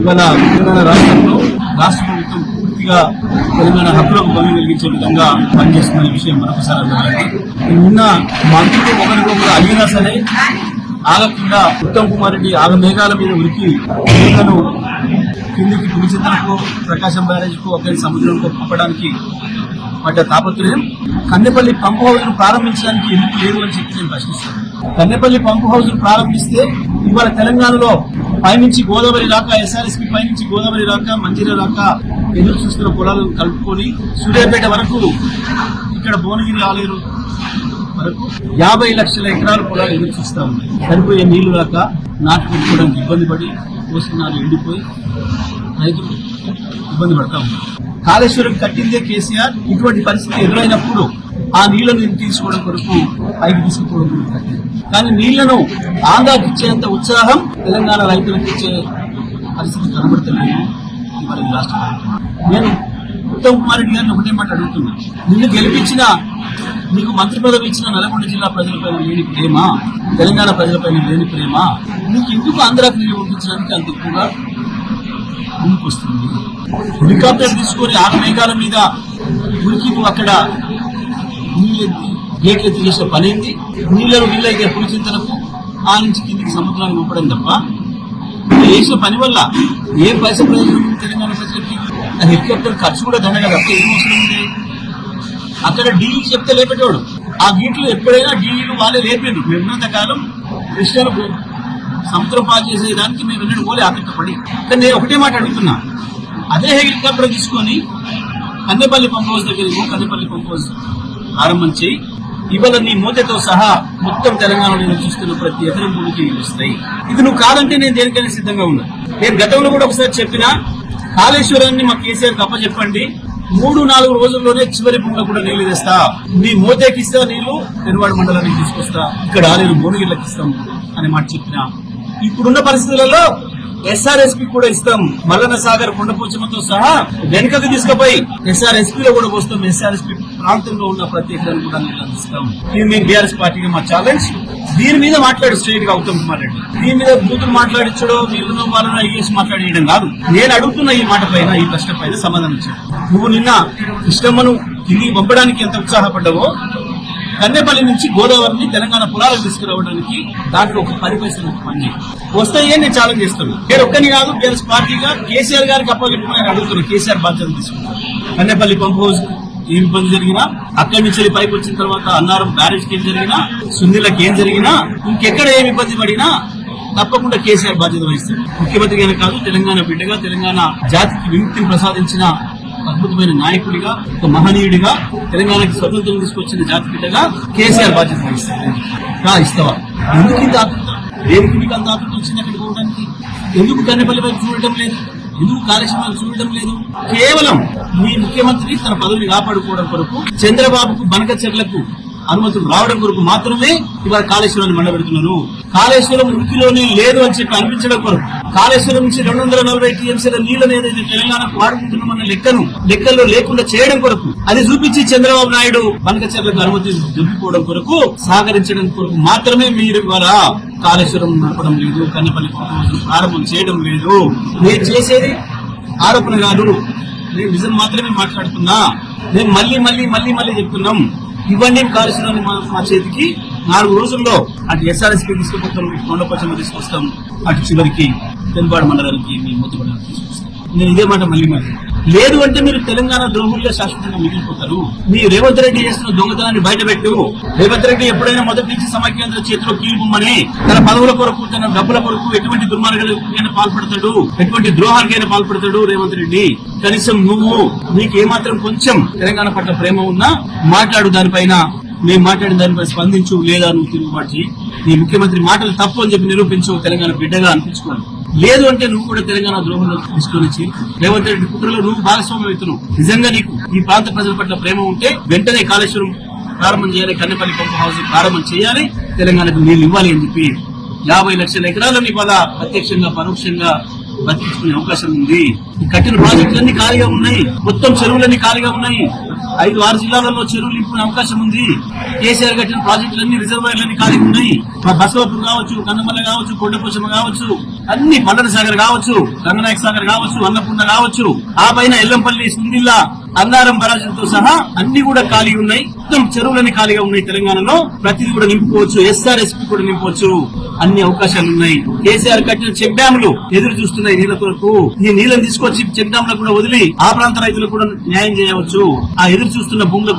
ఇవాళ తెలంగాణ రాష్ట్రంలో రాష్ట్ర ప్రభుత్వం పూర్తిగా తెలంగాణ హక్కులకు భంగం కలిగించే విధంగా పనిచేస్తున్న విషయం మరొకసారి అర్థమైంది. నిన్న మంత్రులు ఒకరికొకరు అడిగినా సరే ఆగకుండా ఉత్తమ్ కుమార్ రెడ్డి ఆగమేఘాల మీద ఉరికి నీళ్లను కిందికి పులిచింతలకు ప్రకాశం బ్యారేజ్కు ఒకరి సముద్రంలో పంపడానికి పడ్డ తాపత్రయం కన్నెపల్లి పంపు హౌస్ ను ప్రారంభించడానికి ఎందుకు లేదు అని చెప్పి నేను ప్రశ్నిస్తాను. కన్నెపల్లి పంపు హౌస్ ను ప్రారంభిస్తే ఇవాళ తెలంగాణలో పైనుంచి గోదావరి రాక ఎస్ఆర్ఎస్పీ పైనుంచి గోదావరి రాక మంజీరా రాక ఎదురు చూస్తున్న పొలాలను కలుపుకొని సూర్యాపేట వరకు ఇక్కడ భువనగిరి ఆలేరు వరకు 50 లక్షల ఎకరాల పొలాలు ఎదురు చూస్తా ఉన్నాయి. సరిపోయే నీళ్లు రాక నాటు పెట్టుకోవడానికి ఇబ్బంది పడి పోస్తున్నారు, ఎండిపోయి రైతులు ఇబ్బంది పడతా ఉన్నారు. కాళేశ్వరం కట్టిందే కేసీఆర్. ఇటువంటి పరిస్థితి ఎదురైనప్పుడు ఆ నీళ్లను తీసుకోవడం కొరకు పైకి తీసుకుపోవడం కొరకు కట్టింది. కానీ నీళ్లను ఆంధ్రాకి ఇచ్చేంత ఉత్సాహం తెలంగాణ రైతులకు ఇచ్చే పరిస్థితి కనబడతలేదు ఇవాళ ఈ రాష్ట్రంలో. నేను ఉత్తమ్ కుమార్ రెడ్డి గారిని ఒకటే మాట అడుగుతున్నా, నిన్ను గెలిపించిన నీకు మంత్రి పదవి ఇచ్చిన నల్గొండ జిల్లా ప్రజలపైన లేని ప్రేమ, తెలంగాణ ప్రజలపైన లేని ప్రేమ నీకు ఎందుకు ఆంధ్రాకి నీళ్ళు పంపించడానికి అంత ఎక్కువగా ముందుకు వస్తుంది? హెలికాప్టర్ తీసుకొని ఆగమేఘాల మీద ఉరికి నువ్వు అక్కడ గేట్లు చేసే పనేంది? నీళ్ళైతే పులిచింతలకు ఆ నుంచి కిందికి సముద్రాన్ని పంపడం తప్ప చేసిన పని వల్ల ఏ పైసా ప్రయోజనం తెలంగాణ ప్రజలకి? ఆ హెలికాప్టర్ ఖర్చు కూడా దండగా తప్ప ఏం అవసరం ఉంది? అక్కడ డీఈ చెప్తే లేపేటోడు. ఆ గీట్లు ఎప్పుడైనా డీఈలు వాళ్ళే లేపేది. మేమున్నంత కాలం కృష్ణను సముద్రం పాలు చేసేదానికి మేము ఎన్నడూ పోలే ఆకట్టపడి. కానీ నేను ఒకటే మాట అడుగుతున్నా, అదే హెలికాప్టర్ తీసుకొని కన్నెపల్లి పంప్ హౌస్ దగ్గరికి కన్నెపల్లి పంప్ హౌస్ ప్రారంభం చేయి. ఇవాళ నీ మూతతో సహా మొత్తం తెలంగాణలో చూస్తున్న ప్రతి ఎకరం భూమికి వస్తాయి. ఇది నువ్వు కాదంటే నేను దేనికైనా సిద్ధంగా ఉన్నా. నేను గతంలో కూడా ఒకసారి చెప్పినా, కాళేశ్వరాన్ని మా కేసీఆర్ చెప్పండి, 3-4 రోజుల్లోనే చివరి భూమిలో కూడా నీళ్లు తెస్తా. నీ మోతేకి ఇస్తా నీళ్లు, పెనువాడ మండలానికి తీసుకొస్తా, ఇక్కడ ఆలేరు భువనగిరికి ఇస్తాం అని మాట చెప్పినా, ఇప్పుడున్న పరిస్థితులలో ఎస్ఆర్ఎస్పీ కూడా ఇస్తాం. మల్లన్న సాగర్ కొండపోచమ్మతో సహా వెనుకకు తీసుకుపోయి ఎస్ఆర్ఎస్పీలో కూడా పోస్తాం. ఎస్ఆర్ఎస్పీ ప్రాంతంలో ఉన్న ప్రతి ఎకరాన్ని కూడా నీళ్ళు అందిస్తాం. ఇది మేము బీఆర్ఎస్ పార్టీకి మా ఛాలెంజ్. దీని మీద మాట్లాడు స్ట్రైట్ గా ఉత్తమ్ కుమార్ రెడ్డి. దీని మీద బూతులు మాట్లాడించడో వీళ్ళను వాళ్ళను ఐఏఎస్ మాట్లాడేయడం కాదు. నేను అడుగుతున్న ఈ మాట పైన, ఈ ప్రశ్న పైన సమాధానం చెప్పు. నువ్వు నిన్న కృష్ణమ్మను తిరిగి పంపడానికి ఎంత ఉత్సాహపడ్డావో, కన్నెపల్లి నుంచి గోదావరిని తెలంగాణ పొలాలకు తీసుకురావడానికి దాంట్లో ఒక 10 పైసలు పని వస్తాయే నేను ఛాలెంజ్ చేస్తాను. నేను ఒక్కని కాదు, బీఆర్ఎస్ పార్టీగా కేసీఆర్ గారికి అప్పగిప్పుడు నేను అడుగుతున్నాను. కేసీఆర్ బాధ్యత తీసుకుంటాను. కన్నెపల్లి పంప్ హౌస్ ఏం ఇబ్బంది జరిగినా, అక్కడి నుంచి పైకి వచ్చిన తర్వాత అన్నారం బ్యారేజ్కి ఏం జరిగినా, సుందిలకు ఏం జరిగినా, ఇంకెక్కడ ఏమి ఇబ్బంది పడినా తప్పకుండా కేసీఆర్ బాధ్యత వహిస్తాడు. ముఖ్యమంత్రిగానే కాదు, తెలంగాణ బిడ్డగా, తెలంగాణ జాతికి విముక్తిని ప్రసాదించిన అద్భుతమైన నాయకుడిగా, ఒక మహనీయుడిగా, తెలంగాణకి స్వతంత్రం తీసుకొచ్చిన జాతి బిడ్డగా కేసీఆర్ బాధ్యత వహిస్తాడు. ఇస్తావా? ఎందుకు ఇంత ఆతృత? దేనికి మీకు అంత ఆతృత వచ్చింది అక్కడికి పోవడానికి? ఎందుకు కన్నెపల్లి వైపు చూడటం లేదు? ఎందుకు కాళేశ్వరం వైపు చూడటం లేదు? కేవలం మీ ముఖ్యమంత్రి తన పదవిని కాపాడుకోవడం కొరకు, చంద్రబాబుకు బనకచెర్లకు అనుమతులు రావడం కొరకు మాత్రమే ఇవాళ కాళేశ్వరాన్ని మండబెడుతున్నారు. కాళేశ్వరం ఉనికిలోనే లేదు అని చెప్పి అనిపించడం కొరకు, కాళేశ్వరం నుంచి 240 టీఎంసీల నీళ్లను ఏదైతే తెలంగాణకు వాడుకుంటున్నామన్న లెక్కల్లో లేకుండా చేయడం కొరకు, అది చూపించి చంద్రబాబు నాయుడు బనకచెర్లకు అనుమతి దొరికిపోవడం కొరకు, సహకరించడం కొరకు మాత్రమే మీరు ఇవాళ కాళేశ్వరం నడపడం లేదు, కన్నెపల్లి ప్రారంభం చేయడం లేదు. నేను చేసేది ఆరోపణ కాదు, నేను నిజం మాత్రమే మాట్లాడుతున్నా. నేను మళ్ళీ చెప్తున్నాం, ఇవ్వండి కాళేశ్వరాన్ని మా చేతికి. 4 రోజుల్లో అటు ఎస్ఆర్ఎస్పీ తీసుకుపోతాం, కొండపోచమ్మ తీసుకొస్తాం, అటు చివరికి పెనుబాడ మండలానికి మీ మొత్తుబడాన్ని తీసుకొస్తాం. నేను ఇదే మాట మళ్ళీ లేదు అంటే మీరు తెలంగాణ ద్రోహులుగా శాశ్వతంగా మిగిలిపోతారు. మీ రేవంత్ రెడ్డి చేస్తున్న దొంగతనాన్ని బయటపెట్టు. రేవంత్ రెడ్డి ఎప్పుడైనా మొదటి నుంచి సమాఖ్యాంధ్ర చేతిలో కీలుబొమ్మని, తన పదవుల కొరకు, తన డబ్బుల కొరకు ఎటువంటి దుర్మార్గాలకైనా పాల్పడతాడు, ఎటువంటి ద్రోహాలకైనా పాల్పడతాడు రేవంత్ రెడ్డి. కనీసం నీకు ఏమాత్రం కొంచెం తెలంగాణ పట్ల ప్రేమ ఉన్నా మాట్లాడు, దానిపైన మేము మాట్లాడిన దానిపై స్పందించు, లేదా నువ్వు తిరుగుబాటు చేయి. నీ ముఖ్యమంత్రి మాటలు తప్పు అని చెప్పి నిరూపించు, తెలంగాణ బిడ్డగా అనిపించుకోవాలి. లేదు అంటే నువ్వు కూడా తెలంగాణ ద్రోహంలో తీసుకొని రేవంత్ రెడ్డి కుట్రలో నువ్వు భాగస్వామ్యం అవుతున్నావు. నిజంగా నీకు ఈ ప్రాంత ప్రజల పట్ల ప్రేమ ఉంటే వెంటనే కాళేశ్వరం ప్రారంభం చేయాలి, కన్నెపల్లి పంప్ హౌస్ ప్రారంభం చేయాలి, తెలంగాణకు నీళ్లు ఇవ్వాలి అని చెప్పి 50 లక్షల ఎకరాలను ఇవాళ ప్రత్యక్షంగా పరోక్షంగా బతికించుకునే అవకాశం ఉంది. ఈ కట్టిన ప్రాజెక్టులన్నీ ఖాళీగా ఉన్నాయి, మొత్తం చెరువులన్నీ ఖాళీగా ఉన్నాయి. 5-6 జిల్లాలలో చెరువులు నింపుకునే అవకాశం ఉంది. కేసీఆర్ కట్టిన ప్రాజెక్టులన్నీ రిజర్వాయర్లన్నీ ఖాళీగా ఉన్నాయి. బసవపూర్ కావచ్చు, కన్నమల్ల కావచ్చు, కొండపోచమ్మ కావచ్చు, అన్ని పల్లెల సాగర్ కావచ్చు, రంగనాయక సాగర్ కావచ్చు, అన్నపూర్ణ కావచ్చు, ఆ పైన ఎల్లంపల్లి, సుందిల్లా, అన్నారం బరాజులతో సహా అన్ని కూడా ఖాళీ ఉన్నాయి. మొత్తం చెరువులన్నీ ఖాళీగా ఉన్నాయి. తెలంగాణలో ప్రతిదీ కూడా నింపుకోవచ్చు. SRSP కూడా నింపవచ్చు. అన్ని అవకాశాలు ఉన్నాయి. కేసీఆర్ కట్టిన చెక్ డ్యాములు ఎదురు చూస్తున్నాయి నీళ్ల కొరకు. ఈ నీళ్లను తీసుకొచ్చి చెక్ డ్యాములకు కూడా వదిలి ఆ ప్రాంత రైతులకు కూడా న్యాయం చేయవచ్చు. ఆ ఎదురు చూస్తున్న భూముల